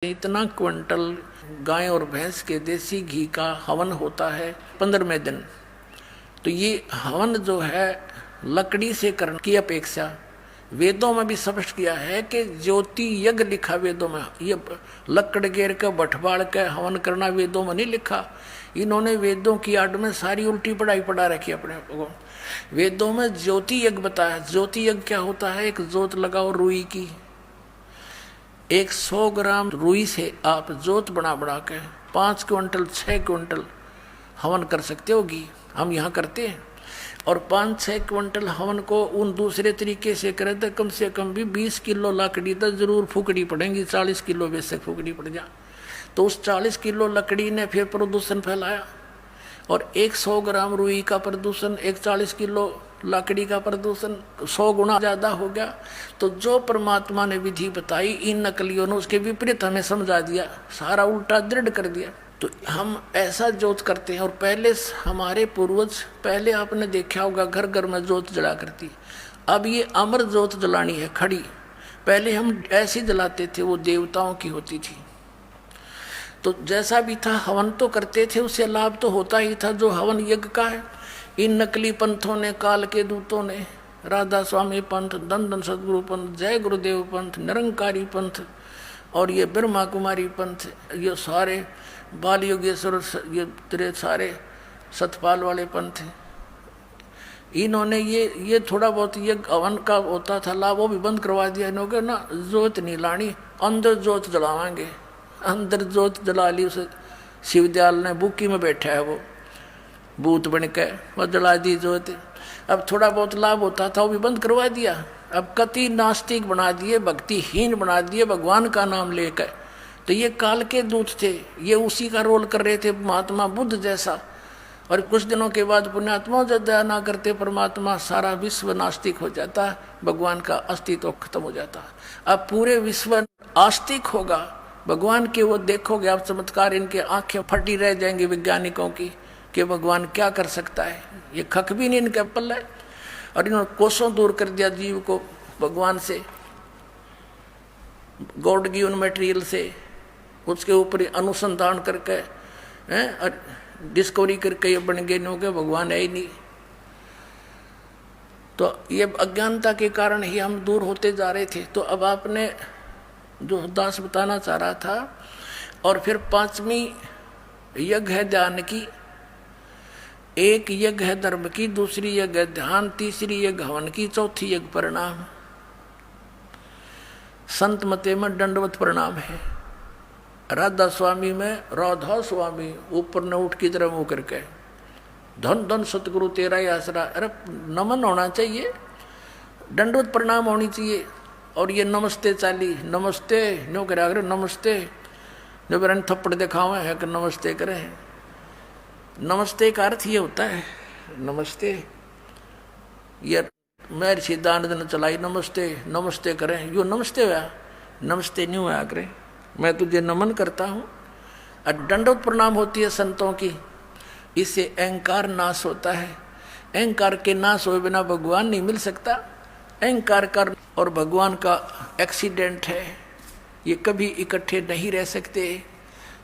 इतना क्विंटल गाय और भैंस के देसी घी का हवन होता है 15वें दिन। तो ये हवन जो है लकड़ी से करने की अपेक्षा वेदों में भी स्पष्ट किया है कि ज्योति यज्ञ लिखा वेदों में। ये लकड़ गेर के बठबाड़ के हवन करना वेदों में नहीं लिखा। इन्होंने वेदों की आड़ में सारी उल्टी पढ़ाई पढ़ा रखी अपने को। वेदों में ज्योति यज्ञ बताया। ज्योति यज्ञ क्या होता है? एक जोत लगाओ रुई की, 100 ग्राम रुई से आप जोत बना के 5 क्विंटल 6 क्विंटल हवन कर सकते हो घी। हम यहाँ करते हैं। और 5-6 क्विंटल हवन को उन दूसरे तरीके से करें तो कम से कम भी 20 किलो लकड़ी तो जरूर फूकनी पड़ेगी। 40 किलो बेशक फूकनी पड़ जा। तो उस 40 किलो लकड़ी ने फिर प्रदूषण फैलाया। और 100 ग्राम रुई का प्रदूषण 140 किलो लकड़ी का प्रदूषण 100 गुना ज्यादा हो गया। तो जो परमात्मा ने विधि बताई इन नकलियों ने उसके विपरीत हमें समझा दिया, सारा उल्टा दृढ़ कर दिया। तो हम ऐसा जोत करते हैं। और पहले हमारे पूर्वज, पहले आपने देखा होगा घर घर में जोत जला करती। अब ये अमर जोत जलानी है खड़ी। पहले हम ऐसी जलाते थे, वो देवताओं की होती थी। तो जैसा भी था हवन तो करते थे, उससे लाभ तो होता ही था जो हवन यज्ञ का है। इन नकली पंथों ने, काल के दूतों ने, राधा स्वामी पंथ, दंदन सदगुरु पंथ, जय गुरुदेव पंथ, निरंकारी पंथ और ये ब्रह्मा कुमारी पंथ, ये सारे बाल योगेश्वर, ये तेरे सारे सतपाल वाले पंथ, इन्होंने ये थोड़ा बहुत ये हवन का होता था लाभ, वो भी बंद करवा दिया इन्होंने ना। जोत नहीं लानी, अंदर जोत जलावाएंगे। अंदर जोत जला ली। उसे शिवदयाल ने बुक्की में बैठा है वो भूत बन के, वो जला दी जोत। अब थोड़ा बहुत लाभ होता था वो भी बंद करवा दिया। अब कति नास्तिक बना दिए, भक्तिहीन बना दिए भगवान का नाम लेकर। तो ये काल के दूत थे, ये उसी का रोल कर रहे थे महात्मा बुद्ध जैसा। और कुछ दिनों के बाद पुण्यात्मा जब दया ना करते परमात्मा, सारा विश्व नास्तिक हो जाता, भगवान का अस्तित्व खत्म हो जाता। अब पूरे विश्व आस्तिक होगा भगवान के। वो देखोगे आप चमत्कार, इनके आंखें फटी रह जाएंगी वैज्ञानिकों की कि भगवान क्या कर सकता है। ये खक भी नहीं इनके पल्ले। और इन्होंने कोसों दूर कर दिया जीव को भगवान से, गॉड गिवन मटेरियल से। उसके ऊपर अनुसंधान करके और डिस्कवरी करके ये बन गए नो के भगवान है ही नहीं। तो ये अज्ञानता के कारण ही हम दूर होते जा रहे थे। तो अब आपने जो दास बताना चाह रहा था। और फिर 5वीं यज्ञ है ध्यान की, एक यज्ञ है धर्म की, दूसरी यज्ञ है ध्यान, तीसरी यज्ञ हवन की, चौथी यज्ञ प्रणाम। संत मते में दंडवत प्रणाम है। राधा स्वामी में राधा स्वामी ऊपर न उठ की तरह मुंह करके, धन धन सतगुरु तेरा ही आसरा। अरे नमन होना चाहिए, दंडवत प्रणाम होनी चाहिए। और ये नमस्ते चाली, नमस्ते नो करा करे, नमस्ते नो बरन थप्पड़ दिखावे है कि नमस्ते करें। नमस्ते का अर्थ ये होता है नमस्ते। ये महर्षि दानद ने चलाई नमस्ते, नमस्ते करें। यो नमस्ते हुआ, नमस्ते नहीं हुआ करे, मैं तुझे नमन करता हूँ। और दंडवत प्रणाम होती है संतों की। इससे अहंकार नाश होता है। अहंकार के नाश हुए बिना भगवान नहीं मिल सकता। अहंकार कर और भगवान का एक्सीडेंट है, ये कभी इकट्ठे नहीं रह सकते।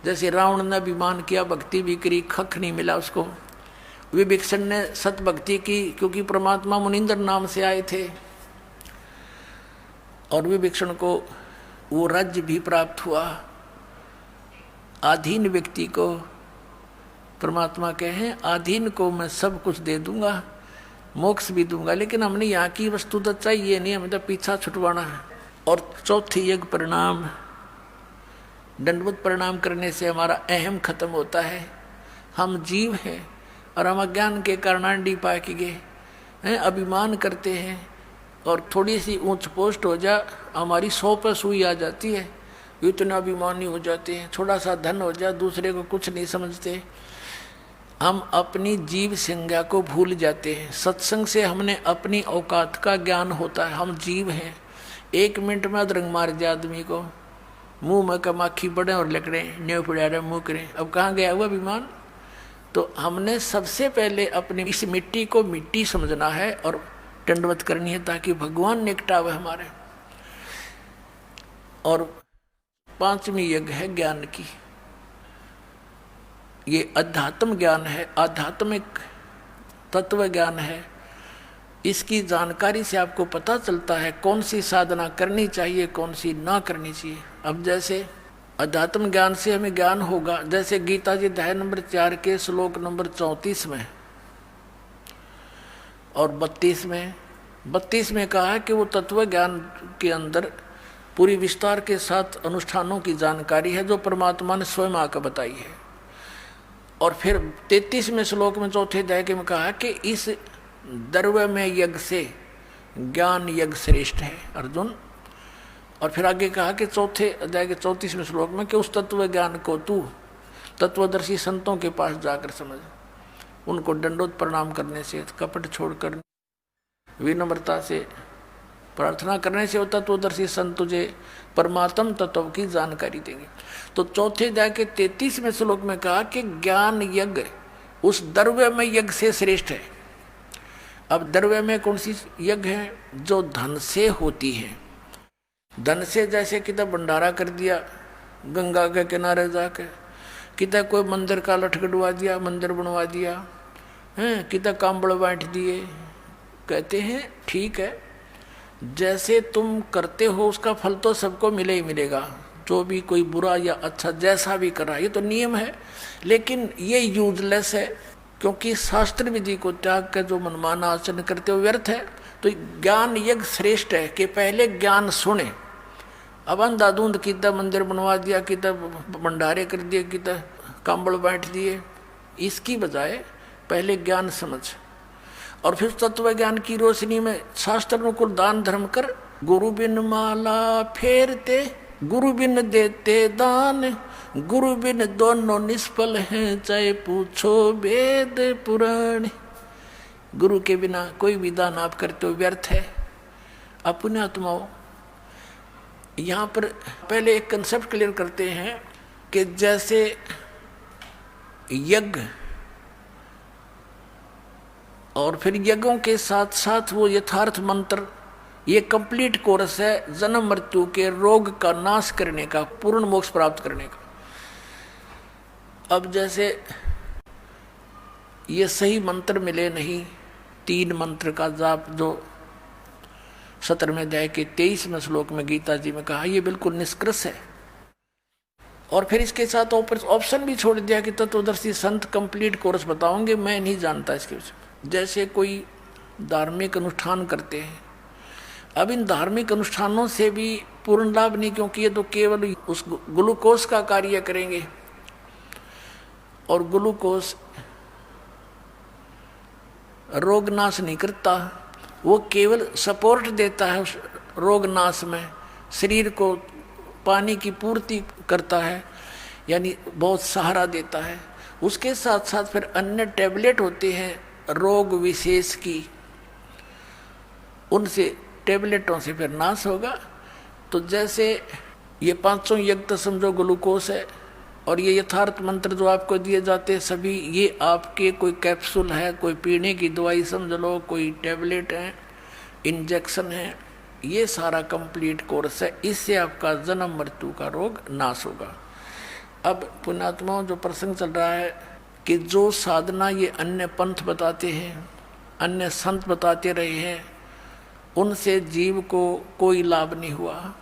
जैसे रावण ने अभिमान किया, भक्ति भी करी, खख नहीं मिला उसको। विभीषण ने सत भक्ति की क्योंकि परमात्मा मुनिंदर नाम से आए थे। और विभीषण को वो राज्य भी प्राप्त हुआ। आधीन व्यक्ति को परमात्मा कहे, आधीन को मैं सब कुछ दे दूंगा, मोक्ष भी दूंगा, लेकिन हमने यहाँ की वस्तु तो चाहिए नहीं, हमें तो पीछा छुटवाना है। और चौथी यज्ञ प्रणाम, दंडवत प्रणाम करने से हमारा अहम खत्म होता है। हम जीव हैं और हम अज्ञान के कारण अंडी पाके गए हैं, अभिमान करते हैं। और थोड़ी सी ऊंच पोस्ट हो जा, हमारी 100 पर सुई आ जाती है, इतना अभिमानी हो जाते हैं। थोड़ा सा धन हो जाए, दूसरे को कुछ नहीं समझते। हम अपनी जीव संज्ञा को भूल जाते हैं। सत्संग से हमने अपनी औकात का ज्ञान होता है। हम जीव हैं। 1 मिनट में अधरंग मार दिया आदमी को, मुंह में कमाखी बढ़े और लकड़े न्यू पड़ा रहे मुँह करें। अब कहाँ गया हुआ अभिमान? तो हमने सबसे पहले अपनी इस मिट्टी को मिट्टी समझना है और दंडवत करनी है ताकि भगवान निकटावे हमारे। और पांचवी यज्ञ है ज्ञान की। ये अध्यात्म ज्ञान है, आध्यात्मिक तत्व ज्ञान है। इसकी जानकारी से आपको पता चलता है कौन सी साधना करनी चाहिए, कौन सी ना करनी चाहिए। अब जैसे अध्यात्म ज्ञान से हमें ज्ञान होगा, जैसे गीता जी अध्याय नंबर 4 के श्लोक नंबर 34 में और 32 में कहा है कि वो तत्व ज्ञान के अंदर पूरी विस्तार के साथ अनुष्ठानों की जानकारी है जो परमात्मा ने स्वयं आकर बताई है। और फिर 33वें श्लोक में चौथे अध्याय के में कहा कि इस द्रव्य में यज्ञ से ज्ञान यज्ञ श्रेष्ठ है अर्जुन। और फिर आगे कहा कि चौथे अध्याय के 34वें श्लोक में कि उस तत्व ज्ञान को तू तत्वदर्शी संतों के पास जाकर समझ, उनको दंडोत प्रणाम करने से, कपट छोड़कर विनम्रता से प्रार्थना करने से वो तत्वदर्शी संत तुझे परमात्म तत्व की जानकारी देंगे। तो चौथे अध्याय के 33वें श्लोक में कहा कि ज्ञान यज्ञ उस द्रव्य में यज्ञ से श्रेष्ठ है। अब द्रव्य में कौन सी यज्ञ है? जो धन से होती है। धन से जैसे कितना भंडारा कर दिया गंगा के किनारे जाकर, कितना कोई मंदिर का लठगड़वा दिया, मंदिर बनवा दिया है, कितना कांबड़ बांट दिए। कहते हैं ठीक है, जैसे तुम करते हो उसका फल तो सबको मिले ही मिलेगा, जो भी कोई बुरा या अच्छा जैसा भी कर रहा है, ये तो नियम है। लेकिन ये यूजलेस है, क्योंकि शास्त्र विधि को त्याग कर जो मनमाना आचरण करते हो व्यर्थ है। तो ज्ञान यज्ञ श्रेष्ठ है कि पहले ज्ञान सुने। अब अंधाधुंध कितना मंदिर बनवा दिया, कितना भंडारे कर दिए, कितना कांबड़ बांट दिए, इसकी बजाय पहले ज्ञान समझ और फिर तत्व ज्ञान की रोशनी में शास्त्र अनुकूल दान धर्म कर। गुरु बिन माला फेरते, गुरु बिन देते दान, गुरु बिन दोनों निष्फल हैं, चाहे पूछो वेद पुराण। गुरु के बिना कोई भी दान आप करते हो व्यर्थ है। अपने आत्माओं, यहाँ पर पहले एक कंसेप्ट क्लियर करते हैं कि जैसे यज्ञ और फिर यज्ञों के साथ साथ वो यथार्थ मंत्र, ये कंप्लीट कोर्स है जन्म मृत्यु के रोग का नाश करने का, पूर्ण मोक्ष प्राप्त करने का। अब जैसे ये सही मंत्र मिले नहीं, 3 मंत्र का जाप जो 17वें अध्याय के 23वें श्लोक में गीता जी में कहा, ये बिल्कुल निष्कृष है। और फिर इसके साथ ऑप्शन भी छोड़ दिया कि तत्वदर्शी संत कंप्लीट कोर्स बताओगे, मैं नहीं जानता इसके विषय। जैसे कोई धार्मिक अनुष्ठान करते हैं, अब इन धार्मिक अनुष्ठानों से भी पूर्ण लाभ नहीं, क्योंकि ये तो केवल उस ग्लूकोज का कार्य करेंगे और ग्लूकोज रोग नाश नहीं करता, वो केवल सपोर्ट देता है उस रोग नाश में, शरीर को पानी की पूर्ति करता है, यानी बहुत सहारा देता है। उसके साथ साथ फिर अन्य टैबलेट होते हैं रोग विशेष की, उनसे टैबलेटों से फिर नाश होगा। तो जैसे ये 500 यज्ञ तो समझो ग्लूकोज है, और ये यथार्थ मंत्र जो आपको दिए जाते हैं सभी, ये आपके कोई कैप्सूल है, कोई पीने की दवाई समझ लो, कोई टैबलेट है, इंजेक्शन है, ये सारा कंप्लीट कोर्स है। इससे आपका जन्म मृत्यु का रोग नाश होगा। अब पुण्यात्माओं, जो प्रसंग चल रहा है कि जो साधना ये अन्य पंथ बताते हैं, अन्य संत बताते रहे हैं, उनसे जीव को कोई लाभ नहीं हुआ,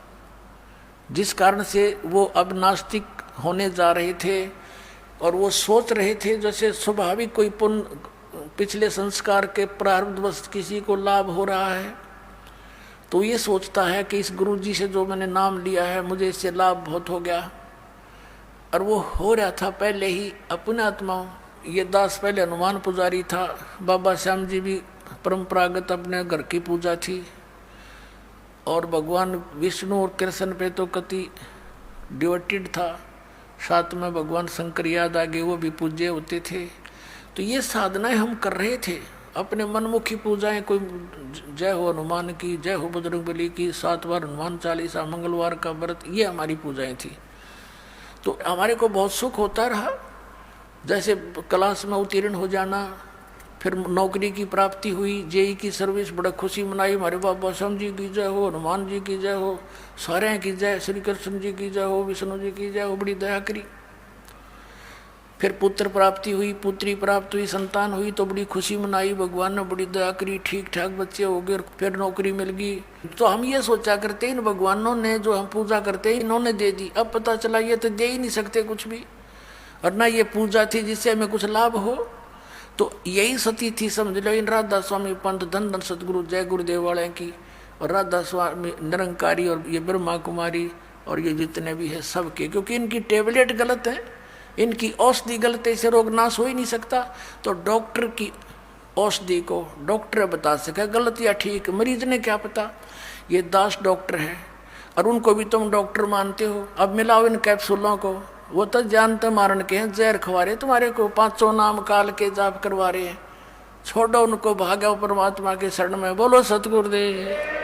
जिस कारण से वो अब नास्तिक होने जा रहे थे। और वो सोच रहे थे जैसे स्वाभाविक कोई पुण्य पिछले संस्कार के प्रारब्धवश किसी को लाभ हो रहा है, तो ये सोचता है कि इस गुरु जी से जो मैंने नाम लिया है मुझे इससे लाभ बहुत हो गया। और वो हो रहा था पहले ही। अपने आत्माओं, ये दास पहले हनुमान पुजारी था, बाबा श्याम जी भी परंपरागत अपने घर की पूजा थी, और भगवान विष्णु और कृष्ण पे तो कति डिवोटेड था, साथ में भगवान शंकर याद आगे वो भी पूज्य होते थे। तो ये साधनाएं हम कर रहे थे, अपने मनमुखी पूजाएं, कोई जय हो हनुमान की, जय हो बजरंगबली की, 7 बार हनुमान चालीसा, मंगलवार का व्रत, ये हमारी पूजाएं थी। तो हमारे को बहुत सुख होता रहा, जैसे क्लास में उत्तीर्ण हो जाना, फिर नौकरी की प्राप्ति हुई, जेई की सर्विस, बड़ा खुशी मनाई, हमारे बाबा श्याम जी की जय हो, हनुमान जी की जय हो, सारे की जय, श्री कृष्ण जी की जय हो, विष्णु जी की जय हो, बड़ी दया करी। फिर पुत्र प्राप्ति हुई, पुत्री प्राप्त हुई, संतान हुई तो बड़ी खुशी मनाई, भगवान ने बड़ी दया करी, ठीक ठाक बच्चे हो गए, फिर नौकरी मिल गई। तो हम ये सोचा करते इन भगवानों ने जो हम पूजा करते इन्होंने दे दी, अब पता चला ये तो दे ही नहीं सकते कुछ भी, और ना ये पूजा थी जिससे हमें कुछ लाभ हो। तो यही सती थी, समझ लो, इन राधा स्वामी पंथ, धन धन सतगुरु जय गुरुदेव वाले की, और राधा स्वामी निरंकारी, और ये ब्रह्मा कुमारी, और ये जितने भी है सबके, क्योंकि इनकी टेबलेट गलत है, इनकी औषधि गलत है, इसे रोग नाश हो ही नहीं सकता। तो डॉक्टर की औषधि को डॉक्टर बता सके गलत या ठीक, मरीज ने क्या पता। ये दास डॉक्टर है और उनको भी तुम डॉक्टर मानते हो। अब मिलाओ इन कैप्सूलों को, वो तो जानते मारन के हैं, जहर खवा रहे तुम्हारे को, 500 नाम काल के जाप करवा रहे हैं। छोड़ो उनको, भागो परमात्मा के शरण में। बोलो सतगुरुदेव।